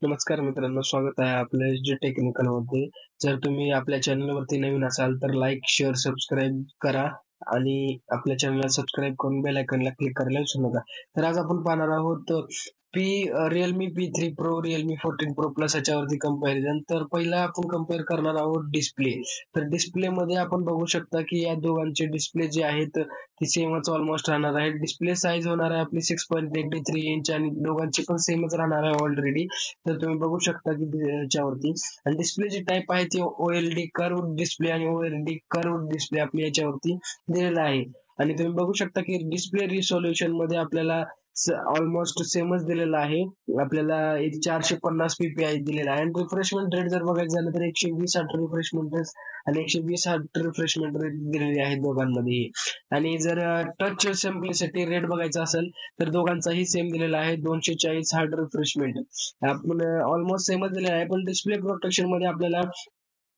नमस्कार मित्रांनो, स्वागत आहे आपल्या जे टेक्निकल मध्ये. जर तुम्ही आपल्या चॅनलवरती नवीन असाल तर लाईक, शेअर, सबस्क्राईब करा आणि आपल्या चॅनलला सबस्क्राईब करून बेल आयकॉनला क्लिक करायला विसरू नका. तर आज आपण पाहणार आहोत Realme P3 Pro, Realme 14 Pro Plus याच्यावरती कंपॅरिझन. तर पहिला आपण कंपेअर करणार आहोत डिस्प्ले. तर डिस्प्लेमध्ये आपण बघू शकता की या दोघांचे डिस्प्ले जे आहेत ती सेमच ऑलमोस्ट राहणार आहे. डिस्प्ले साईज होणार आहे आपली 6.83 इंच आणि दोघांची पण सेमच राहणार आहे ऑलरेडी. तर तुम्ही बघू शकता की याच्यावरती आणि डिस्प्लेची टाईप आहे ती OLED कर्व्ह डिस्प्ले आणि OLED कर्व्ह डिस्प्ले आपल्या याच्यावरती दिलेला आहे. आणि तुम्ही बघू शकता की डिस्प्ले रिसोल्युशन मध्ये आपल्याला ऑलमोस्ट सेमच दिलेला आहे. आपल्याला 450 ppi दिलेला आहे आणि रिफ्रेशमेंट रेट जर बघायचं झालं तर 120 रिफ्रेशमेंट रेट आणि 120 रिफ्रेशमेंट रेट दिलेली आहे दोघांमध्येही. आणि जर टच सिम्प्लिसिटी रेट बघायचा असेल तर दोघांचाही सेम दिलेला आहे 240 हार्ड रिफ्रेशमेंट. आपण ऑलमोस्ट सेमच दिलेला आहे, पण डिस्प्ले प्रोटेक्शन मध्ये आपल्याला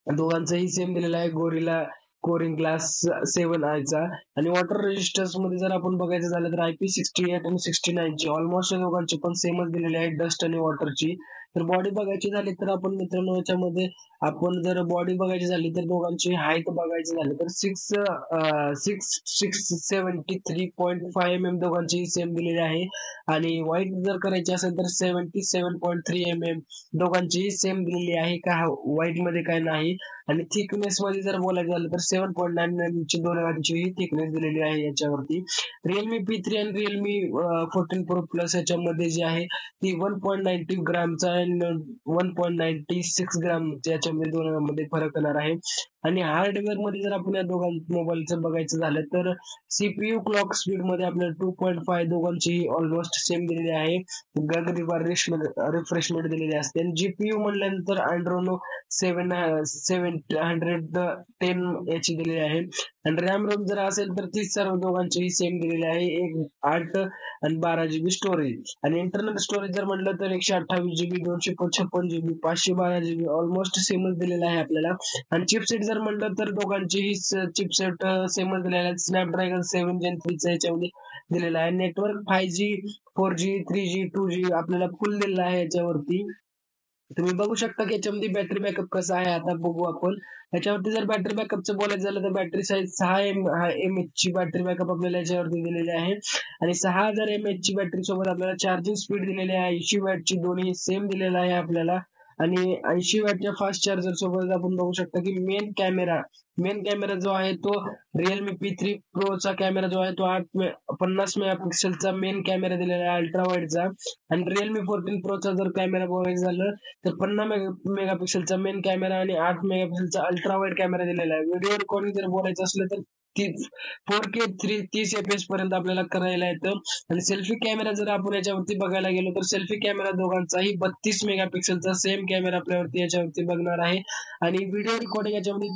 दोघांचाही सेम दिलेला आहे गोरिला कोरिंग ग्लास 7i चा. आणि वॉटर रेजिस्टन्स मध्ये जर आपण बघायचं झालं तर IP68 आणि 69 ची ऑलमोस्ट दोघांची पण सेमच दिलेली आहे डस्ट आणि वॉटरची. तर बॉडी बघायची झाली तर आपण मित्रांनो याच्यामध्ये आपण जर बॉडी बघायची झाली तर दोघांची हाईट बघायची झाली तर 673.5 दोघांची सेम दिलेली आहे. आणि वाईट जर करायची असेल तर 77.3 दोघांची सेम दिलेली आहे का वाईट मध्ये काय नाही. आणि थिकनेस मध्ये जर बोलायचं झालं तर 7.99 ची दोघांचीही थिकनेस दिलेली आहे याच्यावरती. Realme P3 आणि Realme 14 Pro Plus याच्यामध्ये जे आहे ती 1.90 ग्रामचा आणि 1.96 ग्राम याच्यामध्ये दोघांमध्ये फरक येणार आहे. आणि हार्डवेअर मध्ये जर आपण या दोघां मोबाईलचं बघायचं झालं तर CPU क्लॉक स्पीड मध्ये आपल्याला 2.5 दोघांची ऑलमोस्ट सेम दिलेली आहे. गगरी रिफ्रेशमेंट दिलेली असते. आणि GPU म्हणल्यानंतर Adreno 710 याची दिलेली आहे. आणि रॅम रोम जर असेल तर ती सर्व दोघांचीही सेम दिलेली आहे 8 आणि 12 GB स्टोरेज. आणि इंटरनल स्टोरेज जर म्हटलं तर 128 GB, 256 GB, 512 GB ऑलमोस्ट सेमच दिलेला आहे आपल्याला. आणि चिपसेट जर म्हटलं तर दोघांचीही चिपसेट सेमच दिलेला आहे. स्नॅपड्रॅगन 7 Gen 3 चा याच्यामध्ये दिलेला आहे. Network 5G, 4G, 3G, 2G आपल्याला फुल दिलेला आहे याच्यावरती. तुम्ही बघू शकता की याच्यामध्ये बॅटरी बॅकअप कसा आहे आता बघू आपण. याच्यावरती जर बॅटरी बॅकअपचं बोलायचं झालं तर बॅटरी साईज 6 mAh ची बॅटरी बॅकअप आपल्याला याच्यावरती दिलेली आहे. आणि 6000 mAh ची बॅटरी सोबत आपल्याला चार्जिंग स्पीड दिलेली आहे 80 वॅटची दोन्ही सेम दिलेला आहे आपल्याला. आणि 80 वॅटच्या फास्ट चार्जर सोबत आपण बघू शकता की मेन कॅमेरा जो आहे तो Realme P3 Pro चा कॅमेरा जो आहे तो 50 मेगापिक्सेलचा मेन कॅमेरा दिलेला आहे अल्ट्रा वाईडचा. आणि Realme 14 Pro चा जर कॅमेरा बघायचं झालं तर 50 मेगापिक्सेलचा मेन कॅमेरा आणि 8 मेगापिक्सेलचा अल्ट्रा वाईड कॅमेरा दिलेला आहे. व्हिडिओ रेकॉर्डिंग जर बोलायचं असलं तर 4K 30 FPS पर्यंत आपल्याला करायला येतं. आणि सेल्फी कॅमेरा जर आपण याच्यावरती बघायला गेलो तर सेल्फी कॅमेरा दोघांचाही 32 मेगापिक्सेलचा सेम कॅमेरा आपल्यावरती याच्यावरती बघणार आहे. आणि व्हिडिओ रेकॉर्डिंग याच्यामध्ये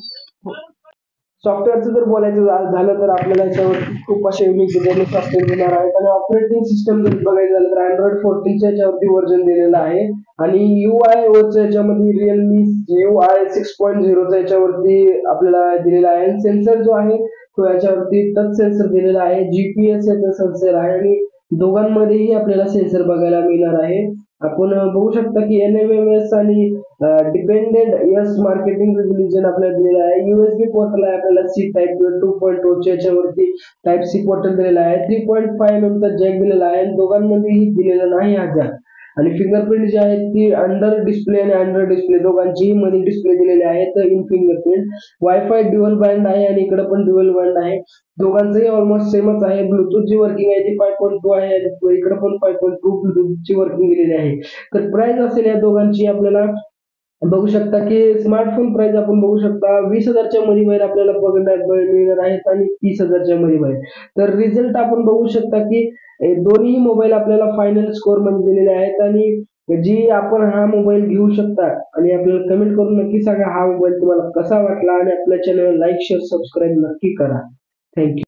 सॉफ्टवेअरचं जर बोलायचं झालं तर आपल्याला याच्यावरती खूप असे युनिक सॉफ्टवेअर देणार आहेत. आणि ऑपरेटिंग सिस्टम जर बघायचं झालं तर Android 14 च्या याच्यावरती व्हर्जन दिलेलं आहे. आणि UI याच्यामध्ये Realme UI 6.0 चा याच्यावरती आपल्याला दिलेला आहे. सेन्सर जो आहे तो याच्यावरती टच सेन्सर दिलेला आहे. GPS याचा सेन्सर आहे आणि दोघांमध्येही आपल्याला सेन्सर बघायला मिळणार आहे. आपण बघू शकता की NMMS आणि डिपेंडेंट यस मार्केटिंग रिलीजन आपल्याला दिलेला आहे. USB पोर्टल आहे आपल्याला C टाईप 2.0 च्या याच्यावरती टाईप C पोर्टल दिलेला आहे. 3.5 चा जॅक दिलेला आहे आणि दोघांमध्येही दिलेला नाही हा जॅक. आणि फिंगरप्रिंट जे आहे ती अंडर डिस्प्ले आणि अंडर डिस्प्ले दोघांचीही मध्ये डिस्प्ले दिलेले आहेत in fingerprint. Wifi dual band आहे आणि इकडे पण ड्युअल बँड आहे. दोघांचंही ऑलमोस्ट सेमच आहे. ब्लूटूथ जी वर्किंग आहे ती 5.2 आहे आणि इकडे पण 5.2 ब्लूटूथ ची वर्किंग दिलेली आहे. तर प्राइस असेल या दोघांची आपल्याला बघू शकता की स्मार्टफोन प्राइस आपण बघू शकता 20,000 च्या मध्ये बाहेर आपल्याला बघण्यात मिळणार आहेत आणि 30,000 च्या मध्ये बाहेर. तर रिझल्ट आपण बघू शकता की दोन्ही मोबाईल आपल्याला फायनल स्कोर मध्ये दिलेले आहेत. आणि जी आपण हा मोबाईल घेऊ शकता आणि आपल्याला कमेंट करून नक्की सांगा हा मोबाईल तुम्हाला कसा वाटला आणि आपल्या चॅनलला लाईक शेअर सबस्क्राईब नक्की करा. थँक्यू.